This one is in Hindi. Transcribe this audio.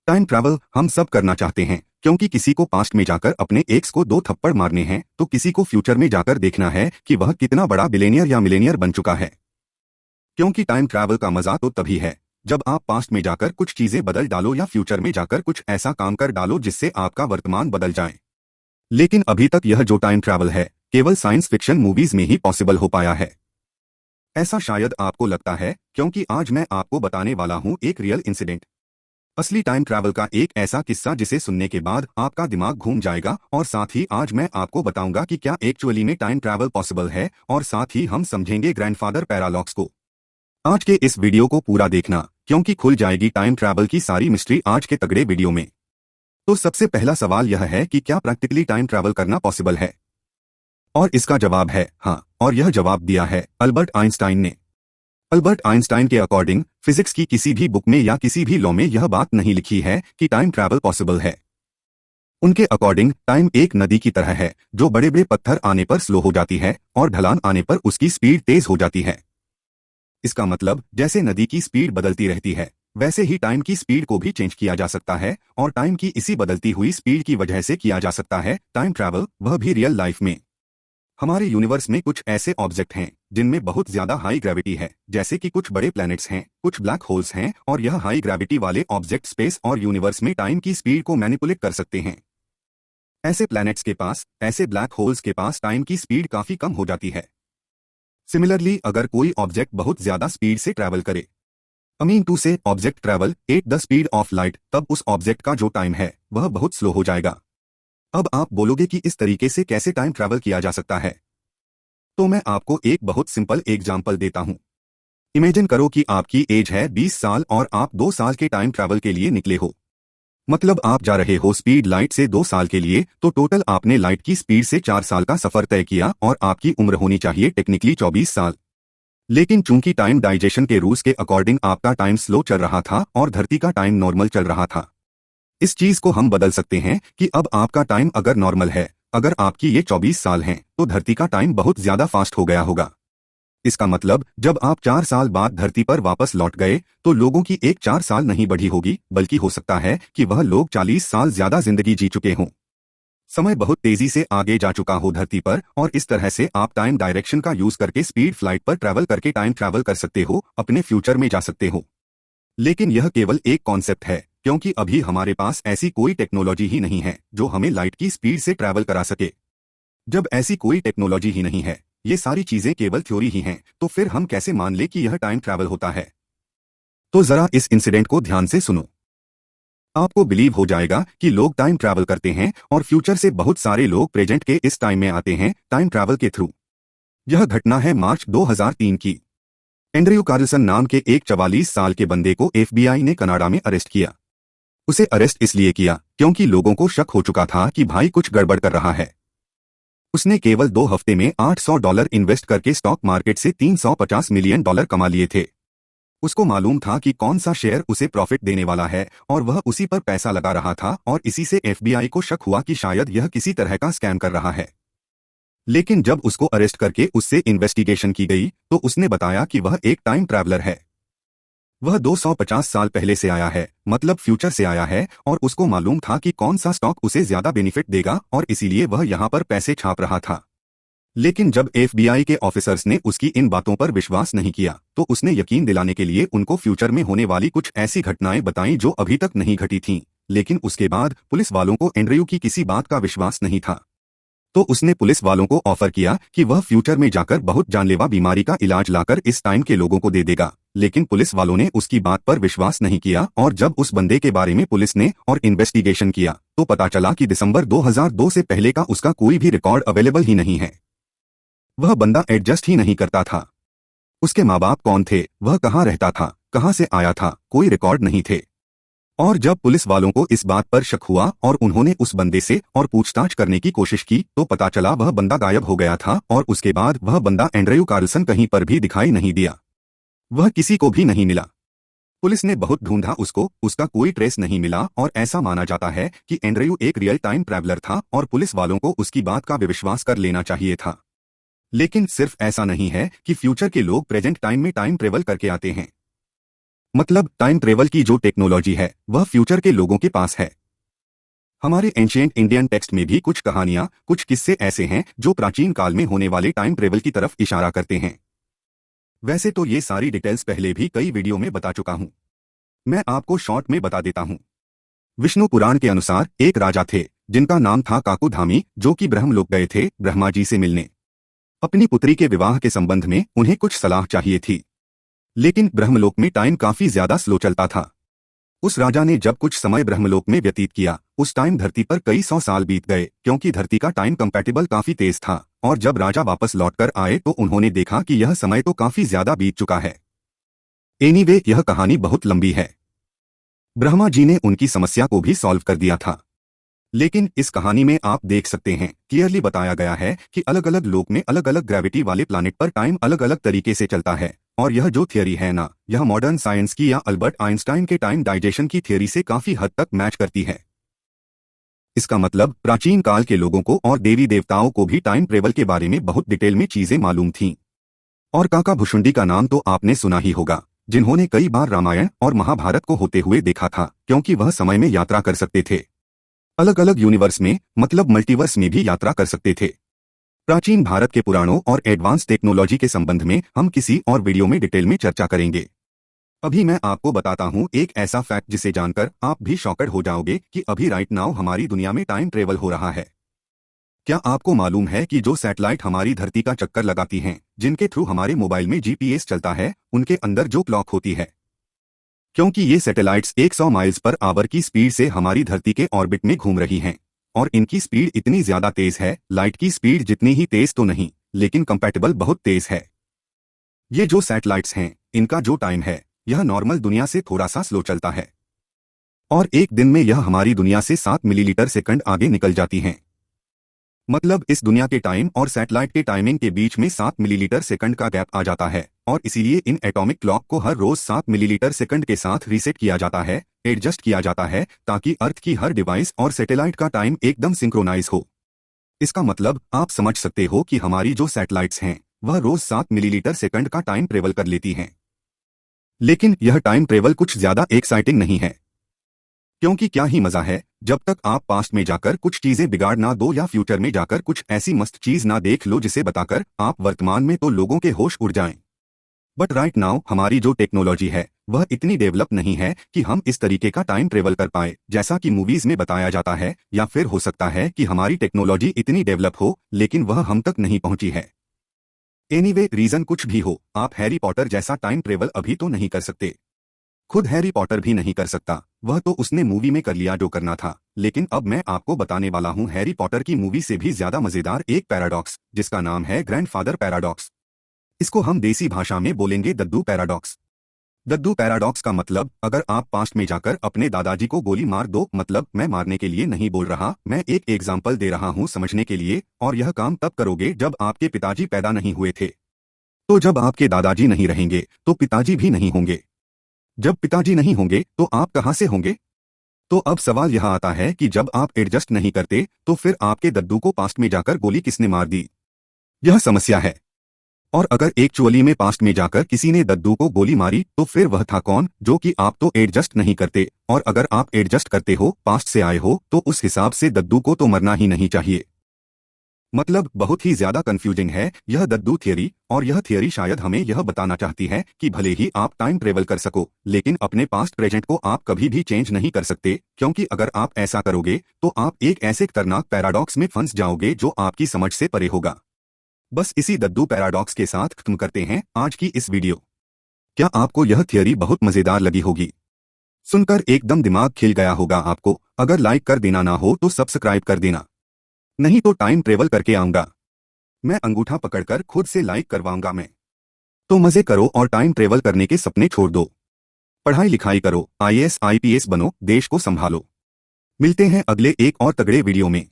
टाइम ट्रैवल हम सब करना चाहते हैं क्योंकि किसी को पास्ट में जाकर अपने एक्स को 2 थप्पड़ मारने हैं तो किसी को फ्यूचर में जाकर देखना है कि वह कितना बड़ा बिलियनियर या मिलेनियर बन चुका है। क्योंकि टाइम ट्रैवल का मजा तो तभी है जब आप पास्ट में जाकर कुछ चीजें बदल डालो या फ्यूचर में जाकर कुछ ऐसा काम कर डालो जिससे आपका वर्तमान बदल जाए। लेकिन अभी तक यह जो टाइम ट्रैवल है केवल साइंस फिक्शन मूवीज में ही पॉसिबल हो पाया है। ऐसा शायद आपको लगता है क्योंकि आज मैं आपको बताने वाला हूं एक रियल इंसिडेंट, असली टाइम ट्रैवल का एक ऐसा किस्सा जिसे सुनने के बाद आपका दिमाग घूम जाएगा। और साथ ही आज मैं आपको बताऊंगा कि क्या एक्चुअली में टाइम ट्रैवल पॉसिबल है और साथ ही हम समझेंगे ग्रैंडफादर पैराडॉक्स को। आज के इस वीडियो को पूरा देखना क्योंकि खुल जाएगी टाइम ट्रैवल की सारी मिस्ट्री आज के तगड़े वीडियो में। तो सबसे पहला सवाल यह है कि क्या प्रैक्टिकली टाइम ट्रैवल करना पॉसिबल है, और इसका जवाब है हाँ, और यह जवाब दिया है अल्बर्ट आइंस्टाइन ने। अल्बर्ट आइंस्टाइन के अकॉर्डिंग फिजिक्स की किसी भी बुक में या किसी भी लॉ में यह बात नहीं लिखी है कि टाइम ट्रैवल पॉसिबल है। उनके अकॉर्डिंग टाइम एक नदी की तरह है जो बड़े बड़े पत्थर आने पर स्लो हो जाती है और ढलान आने पर उसकी स्पीड तेज हो जाती है। इसका मतलब जैसे नदी की स्पीड बदलती रहती है वैसे ही टाइम की स्पीड को भी चेंज किया जा सकता है और टाइम की इसी बदलती हुई स्पीड की वजह से किया जा सकता है टाइम ट्रैवल, वह भी रियल लाइफ में। हमारे यूनिवर्स में कुछ ऐसे ऑब्जेक्ट हैं जिनमें बहुत ज्यादा हाई ग्रेविटी है, जैसे कि कुछ बड़े प्लैनेट्स हैं, कुछ ब्लैक होल्स हैं, और यह हाई ग्रेविटी वाले ऑब्जेक्ट स्पेस और यूनिवर्स में टाइम की स्पीड को मैनिपुलेट कर सकते हैं। ऐसे प्लैनेट्स के पास, ऐसे ब्लैक होल्स के पास टाइम की स्पीड काफी कम हो जाती है। सिमिलरली अगर कोई ऑब्जेक्ट बहुत ज्यादा स्पीड से ट्रैवल करे, अमीन टू से object travel at the speed of light, तब उस ऑब्जेक्ट का जो टाइम है वह बहुत स्लो हो जाएगा। अब आप बोलोगे कि इस तरीके से कैसे टाइम ट्रैवल किया जा सकता है, तो मैं आपको एक बहुत सिंपल एग्जांपल देता हूं। इमेजिन करो कि आपकी एज है 20 साल और आप 2 साल के टाइम ट्रैवल के लिए निकले हो। मतलब आप जा रहे हो स्पीड लाइट से 2 साल के लिए, तो टोटल आपने लाइट की स्पीड से 4 साल का सफर तय किया और आपकी उम्र होनी चाहिए टेक्निकली 24 साल। लेकिन चूंकि टाइम डाइजेशन के रूल्स के अकॉर्डिंग आपका टाइम स्लो चल रहा था और धरती का टाइम नॉर्मल चल रहा था। इस चीज को हम बदल सकते हैं कि अब आपका टाइम अगर नॉर्मल है, अगर आपकी ये 24 साल हैं, तो धरती का टाइम बहुत ज्यादा फास्ट हो गया होगा। इसका मतलब जब आप 4 साल बाद धरती पर वापस लौट गए तो लोगों की एक 4 साल नहीं बढ़ी होगी, बल्कि हो सकता है कि वह लोग 40 साल ज्यादा जिंदगी जी चुके हों। समय बहुत तेजी से आगे जा चुका हो धरती पर, और इस तरह से आप टाइम डायरेक्शन का यूज करके स्पीड फ्लाइट पर ट्रैवल करके टाइम ट्रैवल कर सकते हो, अपने फ्यूचर में जा सकते हो। लेकिन यह केवल एक कॉन्सेप्ट है क्योंकि अभी हमारे पास ऐसी कोई टेक्नोलॉजी ही नहीं है जो हमें लाइट की स्पीड से ट्रैवल करा सके। जब ऐसी कोई टेक्नोलॉजी ही नहीं है, ये सारी चीजें केवल थ्योरी ही हैं, तो फिर हम कैसे मान ले कि यह टाइम ट्रैवल होता है। तो जरा इस इंसिडेंट को ध्यान से सुनो। आपको बिलीव हो जाएगा कि लोग टाइम ट्रैवल करते हैं और फ्यूचर से बहुत सारे लोग प्रेजेंट के इस टाइम में आते हैं टाइम ट्रैवल के थ्रू। यह घटना है मार्च 2003 की। एंड्रयू कार्लसन नाम के एक 44 साल के बंदे को एफबीआई ने कनाडा में अरेस्ट किया। उसे अरेस्ट इसलिए किया क्योंकि लोगों को शक हो चुका था कि भाई कुछ गड़बड़ कर रहा है। उसने केवल 2 हफ्ते में $800 इन्वेस्ट करके स्टॉक मार्केट से $350 मिलियन कमा लिए थे। उसको मालूम था कि कौन सा शेयर उसे प्रॉफिट देने वाला है और वह उसी पर पैसा लगा रहा था, और इसी से एफबीआई को शक हुआ कि शायद यह किसी तरह का स्कैम कर रहा है। लेकिन जब उसको अरेस्ट करके उससे इन्वेस्टिगेशन की गई तो उसने बताया कि वह एक टाइम ट्रैवलर है। वह 250 साल पहले से आया है, मतलब फ्यूचर से आया है, और उसको मालूम था कि कौन सा स्टॉक उसे ज्यादा बेनिफिट देगा, और इसीलिए वह यहाँ पर पैसे छाप रहा था। लेकिन जब एफबीआई के ऑफिसर्स ने उसकी इन बातों पर विश्वास नहीं किया तो उसने यकीन दिलाने के लिए उनको फ्यूचर में होने वाली कुछ ऐसी घटनाएं बताईं जो अभी तक नहीं घटी थीं। लेकिन उसके बाद पुलिस वालों को एंड्रयू की किसी बात का विश्वास नहीं था, तो उसने पुलिस वालों को ऑफर किया कि वह फ्यूचर में जाकर बहुत जानलेवा बीमारी का इलाज लाकर इस टाइम के लोगों को दे देगा। लेकिन पुलिस वालों ने उसकी बात पर विश्वास नहीं किया, और जब उस बंदे के बारे में पुलिस ने और इन्वेस्टिगेशन किया तो पता चला कि दिसंबर 2002 से पहले का उसका कोई भी रिकॉर्ड अवेलेबल ही नहीं है। वह बंदा एडजस्ट ही नहीं करता था। उसके माँ बाप कौन थे, वह कहाँ रहता था, कहाँ से आया था, कोई रिकॉर्ड नहीं थे। और जब पुलिस वालों को इस बात पर शक हुआ और उन्होंने उस बंदे से और पूछताछ करने की कोशिश की तो पता चला वह बंदा गायब हो गया था, और उसके बाद वह बंदा एंड्रयू कार्लसन कहीं पर भी दिखाई नहीं दिया। वह किसी को भी नहीं मिला। पुलिस ने बहुत ढूंढा उसको, उसका कोई ट्रेस नहीं मिला, और ऐसा माना जाता है कि एंड्रयू एक रियल टाइम ट्रैवलर था और पुलिस वालों को उसकी बात का विश्वास कर लेना चाहिए था। लेकिन सिर्फ ऐसा नहीं है कि फ्यूचर के लोग प्रेजेंट टाइम में टाइम ट्रेवल करके आते हैं। मतलब टाइम ट्रेवल की जो टेक्नोलॉजी है वह फ्यूचर के लोगों के पास है। हमारे एंशिएंट इंडियन टेक्स्ट में भी कुछ कहानियां, कुछ किस्से ऐसे हैं जो प्राचीन काल में होने वाले टाइम ट्रेवल की तरफ इशारा करते हैं। वैसे तो ये सारी डिटेल्स पहले भी कई वीडियो में बता चुका हूं, मैं आपको शॉर्ट में बता देता हूं। विष्णु पुराण के अनुसार एक राजा थे जिनका नाम था काकुधामी, जो कि ब्रह्मलोक गए थे ब्रह्मा जी से मिलने। अपनी पुत्री के विवाह के संबंध में उन्हें कुछ सलाह चाहिए थी, लेकिन ब्रह्मलोक में टाइम काफी ज्यादा स्लो चलता था। उस राजा ने जब कुछ समय ब्रह्मलोक में व्यतीत किया, उस टाइम धरती पर कई 100 साल बीत गए, क्योंकि धरती का टाइम कंपैटिबल काफी तेज था। और जब राजा वापस लौटकर आए तो उन्होंने देखा कि यह समय तो काफी ज्यादा बीत चुका है। एनीवे, यह कहानी बहुत लंबी है। ब्रह्मा जी ने उनकी समस्या को भी सॉल्व कर दिया था, लेकिन इस कहानी में आप देख सकते हैं क्लियरली बताया गया है कि अलग अलग लोक में अलग अलग ग्रेविटी वाले प्लैनेट पर टाइम अलग अलग तरीके से चलता है। और यह जो थियरी है ना, यह मॉडर्न साइंस की या अल्बर्ट आइंस्टाइन के टाइम डाइजेशन की थियरी से काफी हद तक मैच करती है। इसका मतलब प्राचीन काल के लोगों को और देवी देवताओं को भी टाइम ट्रेवल के बारे में बहुत डिटेल में चीजें मालूम थीं। और काका भुशुंडी का नाम तो आपने सुना ही होगा, जिन्होंने कई बार रामायण और महाभारत को होते हुए देखा था, क्योंकि वह समय में यात्रा कर सकते थे। अलग अलग यूनिवर्स में, मतलब मल्टीवर्स में भी यात्रा कर सकते थे। प्राचीन भारत के पुराणों और एडवांस टेक्नोलॉजी के संबंध में हम किसी और वीडियो में डिटेल में चर्चा करेंगे। अभी मैं आपको बताता हूं एक ऐसा फैक्ट जिसे जानकर आप भी शॉकड हो जाओगे कि अभी राइट नाउ हमारी दुनिया में टाइम ट्रेवल हो रहा है। क्या आपको मालूम है कि जो सैटेलाइट हमारी धरती का चक्कर लगाती हैं, जिनके थ्रू हमारे मोबाइल में जीपीएस चलता है, उनके अंदर जो क्लॉक होती है, क्योंकि ये सैटेलाइट्स 100 माइल्स पर आवर की स्पीड से हमारी धरती के ऑर्बिट में घूम रही हैं, और इनकी स्पीड इतनी ज्यादा तेज है, लाइट की स्पीड जितनी ही तेज तो नहीं, लेकिन कंपैटिबल बहुत तेज है। ये जो सैटेलाइट्स हैं, इनका जो टाइम है, यह नॉर्मल दुनिया से थोड़ा सा स्लो चलता है, और एक दिन में यह हमारी दुनिया से 7 मिलीलीटर सेकंड आगे निकल जाती हैं। मतलब इस दुनिया के टाइम और सैटेलाइट के टाइमिंग के बीच में 7 मिलीलीटर सेकंड का गैप आ जाता है, और इसीलिए इन एटॉमिक क्लॉक को हर रोज 7 मिलीलीटर सेकंड के साथ रीसेट किया जाता है, एडजस्ट किया जाता है, ताकि अर्थ की हर डिवाइस और सैटेलाइट का टाइम एकदम सिंक्रोनाइज हो। इसका मतलब आप समझ सकते हो कि हमारी जो सैटेलाइट्स हैं, वह रोज 7 मिलीलीटर सेकंड का टाइम ट्रेवल कर लेती हैं। लेकिन यह टाइम ट्रेवल कुछ ज्यादा एक्साइटिंग नहीं है, क्योंकि क्या ही मजा है जब तक आप पास्ट में जाकर कुछ चीजें बिगाड़ ना दो या फ्यूचर में जाकर कुछ ऐसी मस्त चीज ना देख लो जिसे बताकर आप वर्तमान में तो लोगों के होश उड़ जाएं। बट राइट नाउ हमारी जो टेक्नोलॉजी है वह इतनी डेवलप नहीं है कि हम इस तरीके का टाइम ट्रेवल कर पाए जैसा कि मूवीज में बताया जाता है, या फिर हो सकता है कि हमारी टेक्नोलॉजी इतनी डेवलप हो लेकिन वह हम तक नहीं पहुंची है। एनीवे, रीजन कुछ भी हो, आप हैरी पॉटर जैसा टाइम ट्रेवल अभी तो नहीं कर सकते। खुद हैरी पॉटर भी नहीं कर सकता, वह तो उसने मूवी में कर लिया जो करना था। लेकिन अब मैं आपको बताने वाला हूं हैरी पॉटर की मूवी से भी ज्यादा मजेदार एक पैराडॉक्स, जिसका नाम है ग्रैंडफादर पैराडॉक्स। इसको हम देसी भाषा में बोलेंगे दद्दू पैराडॉक्स। दद्दू पैराडॉक्स का मतलब, अगर आप पास्ट में जाकर अपने दादाजी को गोली मार दो, मतलब मैं मारने के लिए नहीं बोल रहा, मैं एक एग्जाम्पल दे रहा हूं समझने के लिए, और यह काम तब करोगे जब आपके पिताजी पैदा नहीं हुए थे। तो जब आपके दादाजी नहीं रहेंगे तो पिताजी भी नहीं होंगे। जब पिताजी नहीं होंगे तो आप कहां से होंगे? तो अब सवाल यह आता है कि जब आप एडजस्ट नहीं करते तो फिर आपके दद्दू को पास्ट में जाकर गोली किसने मार दी? यह समस्या है। और अगर एक्चुअली में पास्ट में जाकर किसी ने दद्दू को गोली मारी तो फिर वह था कौन, जो कि आप तो एडजस्ट नहीं करते, और अगर आप एडजस्ट करते हो, पास्ट से आए हो, तो उस हिसाब से दद्दू को तो मरना ही नहीं चाहिए। मतलब बहुत ही ज्यादा कंफ्यूजिंग है यह दद्दू थियरी, और यह थियरी शायद हमें यह बताना चाहती है कि भले ही आप टाइम ट्रेवल कर सको, लेकिन अपने पास्ट प्रेजेंट को आप कभी भी चेंज नहीं कर सकते, क्योंकि अगर आप ऐसा करोगे तो आप एक ऐसे खतरनाक पैराडॉक्स में फंस जाओगे जो आपकी समझ से परे होगा। बस इसी दद्दू पैराडॉक्स के साथ खत्म करते हैं आज की इस वीडियो। क्या आपको यह थियरी बहुत मजेदार लगी होगी? सुनकर एकदम दिमाग खिल गया होगा आपको। अगर लाइक कर देना ना हो तो सब्सक्राइब कर देना, नहीं तो टाइम ट्रेवल करके आऊंगा मैं, अंगूठा पकड़कर खुद से लाइक करवाऊंगा मैं। तो मजे करो और टाइम ट्रेवल करने के सपने छोड़ दो। पढ़ाई लिखाई करो, आईएएस आईपीएस बनो, देश को संभालो। मिलते हैं अगले एक और तगड़े वीडियो में।